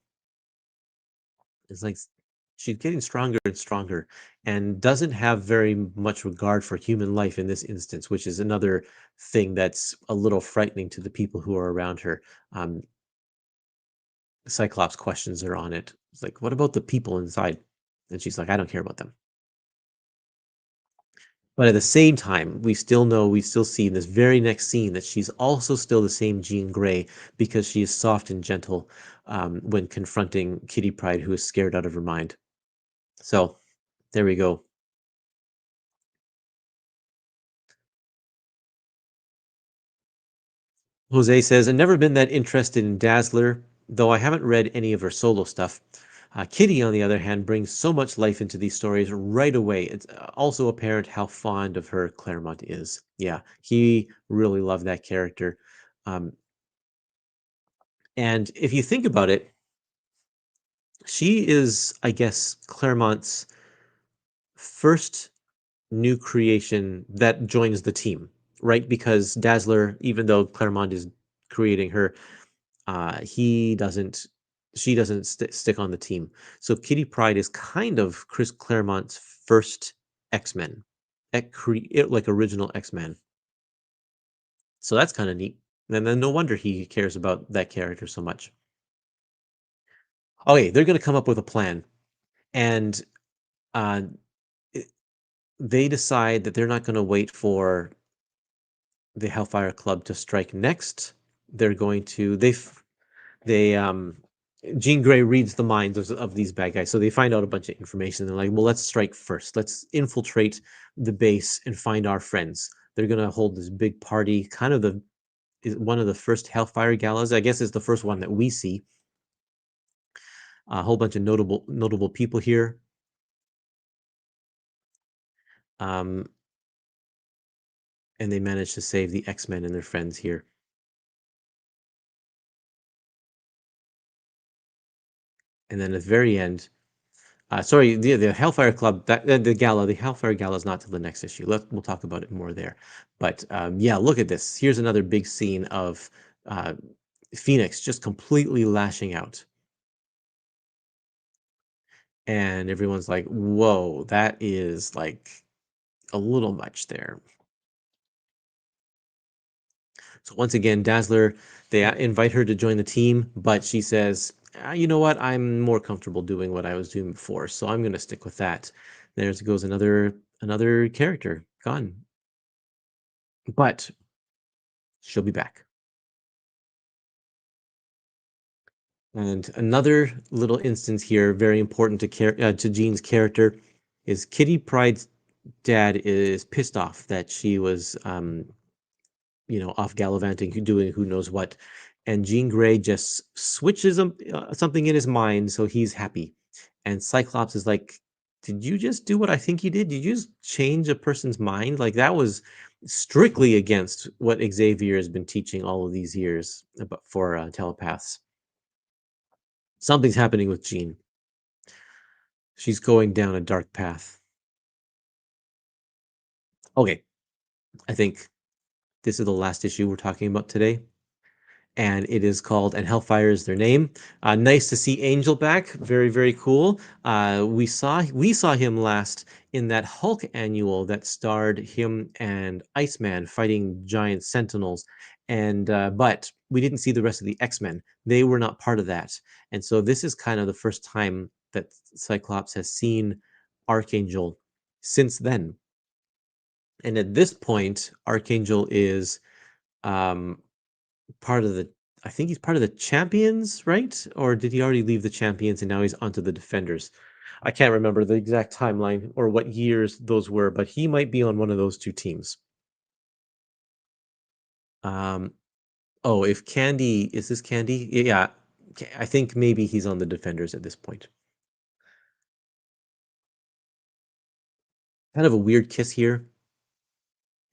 It's like she's getting stronger and stronger and doesn't have very much regard for human life in this instance, which is another thing that's a little frightening to the people who are around her. Um, Cyclops questions her on it. It's like, what about the people inside? And she's like, I don't care about them. But at the same time, we still see in this very next scene that she's also still the same Jean Grey because she is soft and gentle when confronting Kitty Pryde, who is scared out of her mind. So there we go. Jose says, I've never been that interested in Dazzler, though I haven't read any of her solo stuff. Kitty, on the other hand, brings so much life into these stories right away. It's also apparent how fond of her Claremont is. Yeah, he really loved that character. Um, and if you think about it, she is, I guess, Claremont's first new creation that joins the team, right? Because Dazzler, even though Claremont is creating her, he doesn't she doesn't stick on the team. So Kitty Pryde is kind of Chris Claremont's first X-Men, like original X-Men. So that's kind of neat. And then no wonder he cares about that character so much. Okay, they're going to come up with a plan, and uh, i- they decide that they're not going to wait for the Hellfire Club to strike next. They're going to they Jean Grey reads the minds of these bad guys, so they find out a bunch of information. They're like, well, let's strike first. Let's infiltrate the base and find our friends. They're gonna hold this big party, kind of one of the first Hellfire galas. I guess it's the first one that we see. A whole bunch of notable people here. Um, and they managed to save the X-Men and their friends here. And then at the very end, sorry, the Hellfire Club, the Hellfire Gala is not till the next issue. We'll talk about it more there. But yeah, look at this. Here's another big scene of Phoenix just completely lashing out. And everyone's like, whoa, that is like a little much there. So once again, Dazzler, they invite her to join the team, but she says, you know what? I'm more comfortable doing what I was doing before, so I'm going to stick with that. There goes another character gone. But she'll be back. And another little instance here, very important to Jean's character, is Kitty Pryde's dad is pissed off that she was off gallivanting, doing who knows what. And Jean Grey just switches something in his mind, so he's happy. And Cyclops is like, "Did you just do what I think you did? Did you just change a person's mind? Like that was strictly against what Xavier has been teaching all of these years about for telepaths." Something's happening with Jean. She's going down a dark path. Okay, I think this is the last issue we're talking about today. And it is called "And Hellfire is Their Name." Nice to see Angel back. Very, very cool. We saw him last in that Hulk annual that starred him and Iceman fighting giant Sentinels, and but we didn't see the rest of the X-Men. They were not part of that, and so this is kind of the first time that Cyclops has seen Archangel since then. And at this point, Archangel is um, part of the I think he's part of the Champions, right? Or did he already leave the Champions and now he's onto the Defenders? I can't remember the exact timeline or what years those were, but he might be on one of those two teams. Um, oh, if Candy is this Candy? Yeah, I think maybe he's on the Defenders at this point. Kind of a weird kiss here.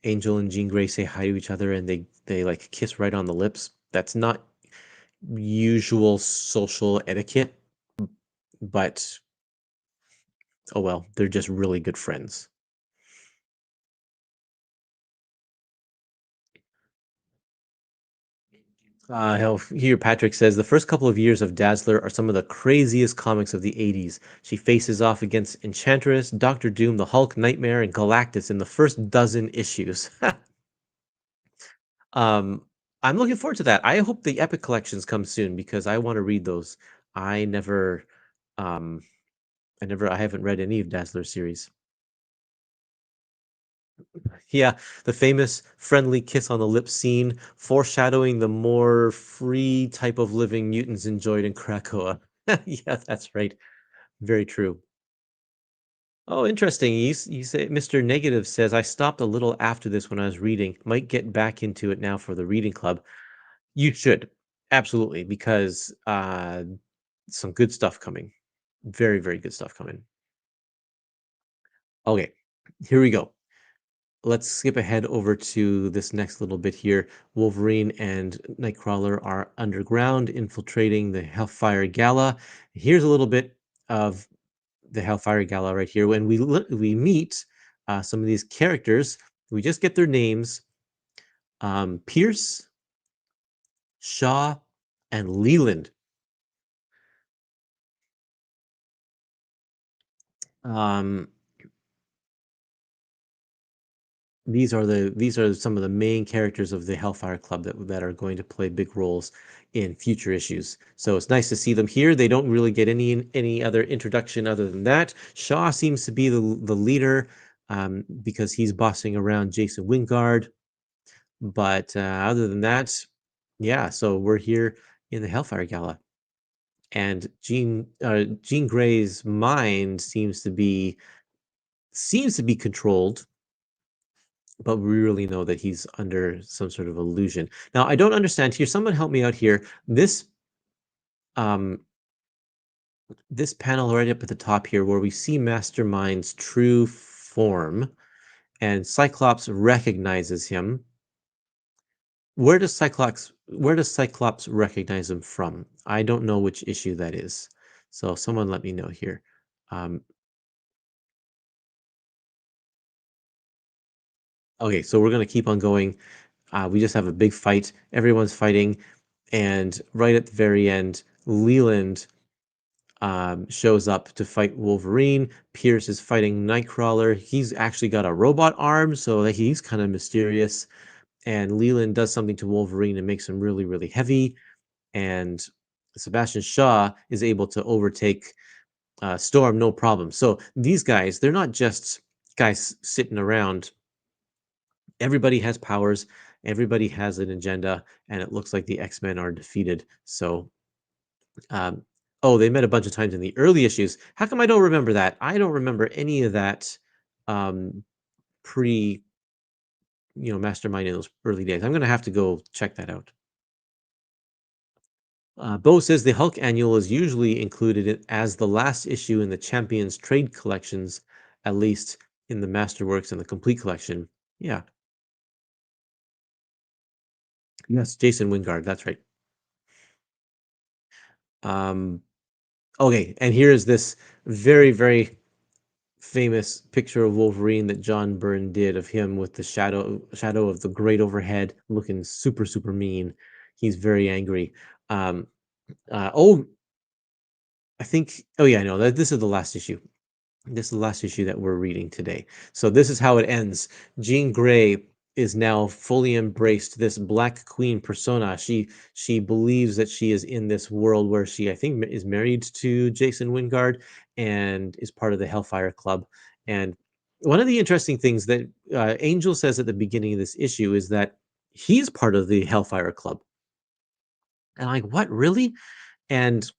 Angel and Jean Grey say hi to each other and they like kiss right on the lips. That's not usual social etiquette, but oh well, they're just really good friends. Hell, here Patrick says the first couple of years of Dazzler are some of the craziest comics of the 80s. She faces off against Enchantress, Doctor Doom, the Hulk, Nightmare, and Galactus in the first dozen issues. um, I'm looking forward to that. I hope the Epic collections come soon because I want to read those. I never, um, I haven't read any of Dazzler series. Yeah, the famous friendly kiss on the lips scene, foreshadowing the more free type of living mutants enjoyed in Krakoa. Yeah, that's right. Very true. Oh, interesting. You say Mr. Negative says I stopped a little after this when I was reading. Might get back into it now for the reading club. You should. Absolutely, because some good stuff coming. Very, very good stuff coming. Okay, here we go. Let's skip ahead over to this next little bit here. Wolverine and Nightcrawler are underground, infiltrating the Hellfire Gala. Here's a little bit of the Hellfire Gala right here. When we meet some of these characters, we just get their names: Pierce, Shaw, and Leland. Um, these are some of the main characters of the Hellfire Club that are going to play big roles in future issues. So it's nice to see them here. They don't really get any other introduction other than that. Shaw seems to be the leader because he's bossing around Jason Wingard. But other than that, yeah. So we're here in the Hellfire Gala, and Jean Grey's mind seems to be controlled, but we really know that he's under some sort of illusion. Now, I don't understand here. Someone help me out here. Um, this panel right up at the top here, where we see Mastermind's true form, and Cyclops recognizes him. Where does Cyclops recognize him from? I don't know which issue that is. So someone let me know here. Um, okay, so we're gonna keep on going. We just have a big fight. Everyone's fighting, and right at the very end, Leland shows up to fight Wolverine. Pierce is fighting Nightcrawler. He's actually got a robot arm, so he's kind of mysterious. And Leland does something to Wolverine and makes him really, really heavy. And Sebastian Shaw is able to overtake Storm, no problem. So these guys, they're not just guys sitting around. Everybody has powers, everybody has an agenda, and it looks like the X-Men are defeated. So, um, oh, they met a bunch of times in the early issues. How come I don't remember that? I don't remember any of that um, pre, Mastermind in those early days. I'm gonna have to go check that out. Bo says the Hulk annual is usually included as the last issue in the Champions trade collections, at least in the Masterworks and the Complete collection. Yeah. Yes, Jason Wingard. That's right. Um, okay, and here is this very, very famous picture of Wolverine that John Byrne did of him with the shadow of the great overhead, looking super, super mean. He's very angry. Um, oh, I think. Oh yeah, no, this is the last issue. This is the last issue that we're reading today. So this is how it ends. Jean Grey is now fully embraced this Black Queen persona. She believes that she is in this world where she, I think, is married to Jason Wingard and is part of the Hellfire Club. And one of the interesting things that Angel says at the beginning of this issue is that he's part of the Hellfire Club. And I'm like, what, really? And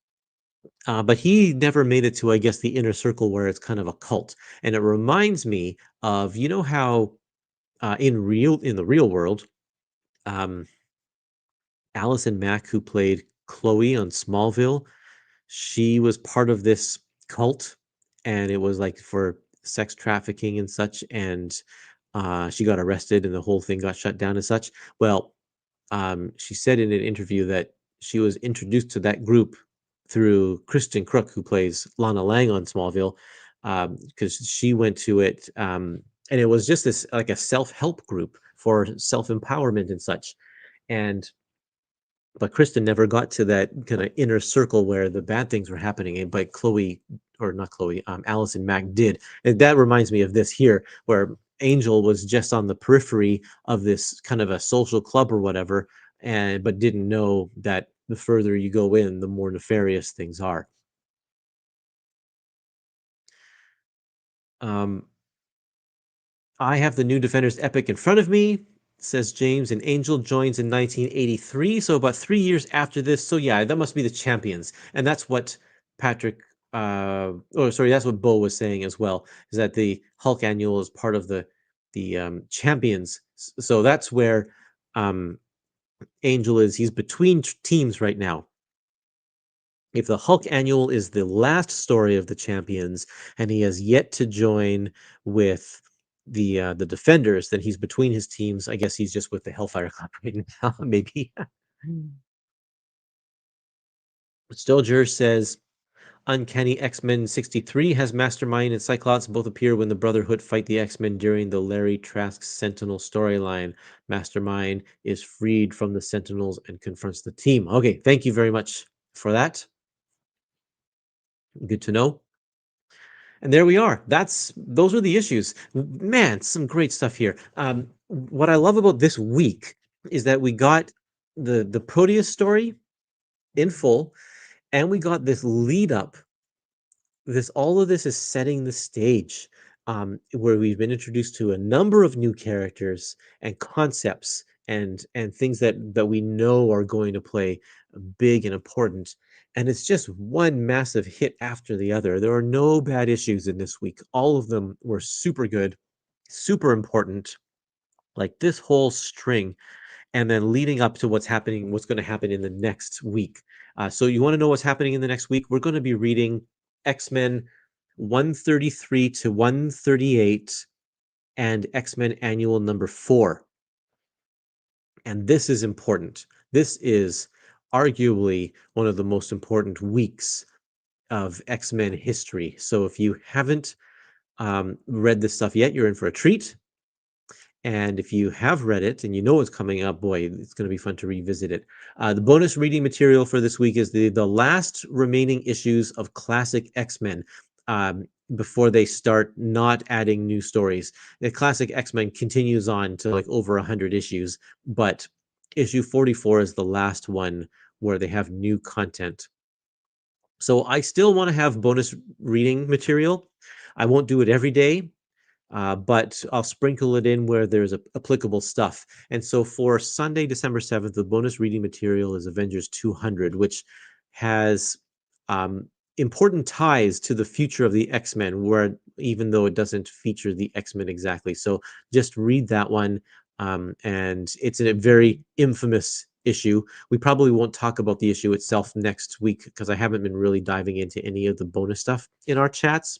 but he never made it to, I guess, the inner circle where it's kind of a cult. And it reminds me of, how in the real world, um, Allison Mack, who played Chloe on Smallville, she was part of this cult, and it was like for sex trafficking and such. And she got arrested, and the whole thing got shut down and such. Well, she said in an interview that she was introduced to that group through Kristen Crook, who plays Lana Lang on Smallville, because she went to it, and it was just this like a self-help group for self-empowerment and such. And but Kristen never got to that kind of inner circle where the bad things were happening. But Chloe, or not Chloe, Allison Mack did. And that reminds me of this here, where Angel was just on the periphery of this kind of a social club or whatever, and but didn't know that the further you go in, the more nefarious things are. Um, I have the New Defenders epic in front of me, says James, and Angel joins in 1983, so about 3 years after this. So yeah, that must be the Champions, and that's what Patrick, oh sorry, that's what Bo was saying as well, is that the Hulk Annual is part of the Champions. So that's where um, Angel is. He's between teams right now. If the Hulk Annual is the last story of the Champions, and he has yet to join with the Defenders, then he's between his teams. I guess he's just with the Hellfire Club right now, maybe. Stilger says Uncanny X-Men 63 has Mastermind and Cyclops both appear when the Brotherhood fight the X-Men during the Larry Trask Sentinel storyline. Mastermind is freed from the Sentinels and confronts the team. Okay, thank you very much for that. Good to know. And there we are. Those are the issues. Man, some great stuff here. What I love about this week is that we got the Proteus story in full, and we got this lead up. This All of this is setting the stage, where we've been introduced to a number of new characters and concepts and things that we know are going to play big and important. And it's just one massive hit after the other. There are no bad issues in this week. All of them were super good, super important. Like this whole string, and then leading up to what's going to happen in the next week. So you want to know what's happening in the next week? We're going to be reading X-Men 133 to 138 and X-Men Annual number 4. And this is important. This is arguably one of the most important weeks of X-Men history. So if you haven't read this stuff yet, you're in for a treat. And if you have read it and you know what's coming up, boy, it's going to be fun to revisit it. The bonus reading material for this week is the last remaining issues of Classic X-Men before they start not adding new stories. The Classic X-Men continues on to like over 100 issues, but issue 44 is the last one where they have new content. So I still want to have bonus reading material. I won't do it every day, but I'll sprinkle it in where there's applicable stuff. And so for Sunday, December 7th, the bonus reading material is Avengers 200, which has important ties to the future of the X-Men, where even though it doesn't feature the X-Men exactly. So just read that one. And it's a very infamous issue. We probably won't talk about the issue itself next week because I haven't been really diving into any of the bonus stuff in our chats,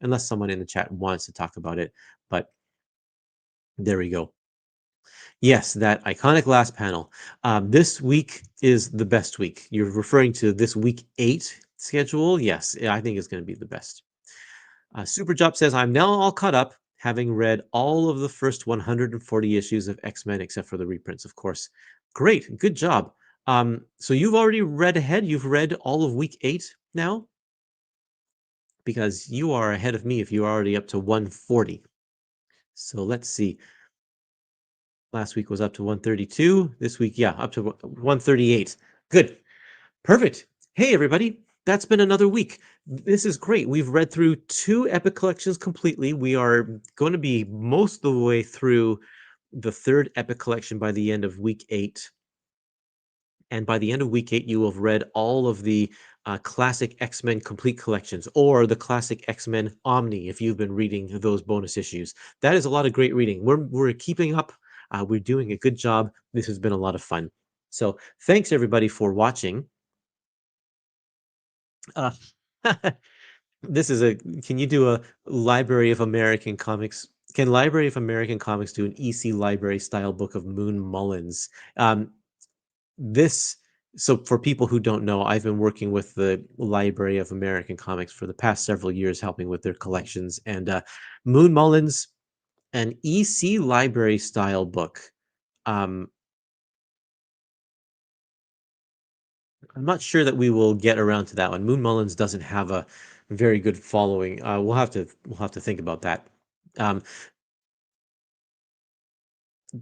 unless someone in the chat wants to talk about it. But there we go. Yes, that iconic last panel. This week is the best week. You're referring to this week 8 schedule? Yes, I think it's going to be the best. Super Job says, I'm now all caught up, having read all of the first 140 issues of X-Men, except for the reprints, of course. Great, good job. So you've already read ahead? You've read all of week 8 now? Because you are ahead of me if you're already up to 140. So let's see. Last week was up to 132. This week, yeah, up to 138. Good. Perfect. Hey, everybody. That's been another week. This is great. We've read through 2 epic collections completely. We are going to be most of the way through the 3rd epic collection by the end of week 8. And by the end of week 8, you will have read all of the classic X-Men complete collections, or the classic X-Men Omni, if you've been reading those bonus issues. That is a lot of great reading. We're keeping up. We're doing a good job. This has been a lot of fun. So thanks, everybody, for watching. Uh, this is can you do a Library of American Comics? Can Library of American Comics do an EC Library style book of Moon Mullins? So for people who don't know, I've been working with the Library of American Comics for the past several years, helping with their collections. And Moon Mullins, an EC Library style book. I'm not sure that we will get around to that one. Moon Mullins doesn't have a very good following. We'll have to think about that.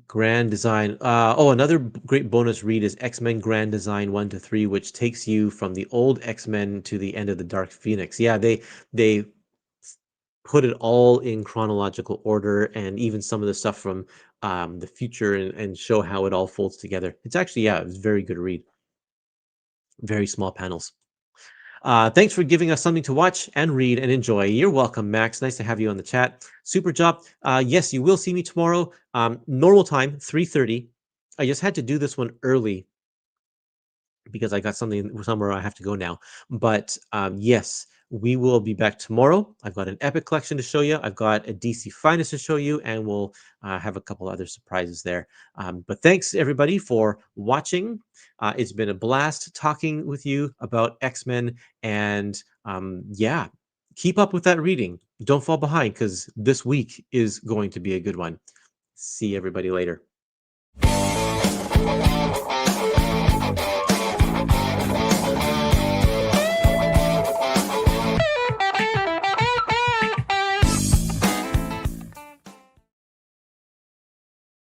Grand Design. Another great bonus read is X-Men Grand Design 1 to 3, which takes you from the old X-Men to the end of the Dark Phoenix. Yeah, they put it all in chronological order, and even some of the stuff from the future, and show how it all folds together. It's actually, yeah, it was a very good read. Very small panels. Thanks for giving us something to watch and read and enjoy. You're welcome, Max. Nice to have you on the chat. Super job. Yes, you will see me tomorrow. Normal time, 3:30. I just had to do this one early because I got somewhere I have to go now. But yes, we will be back tomorrow. I've got an epic collection to show you. I've got a DC Finest to show you, and we'll have a couple other surprises there. But thanks, everybody, for watching. It's been a blast talking with you about X-Men. And yeah, keep up with that reading. Don't fall behind, because this week is going to be a good one. See everybody later.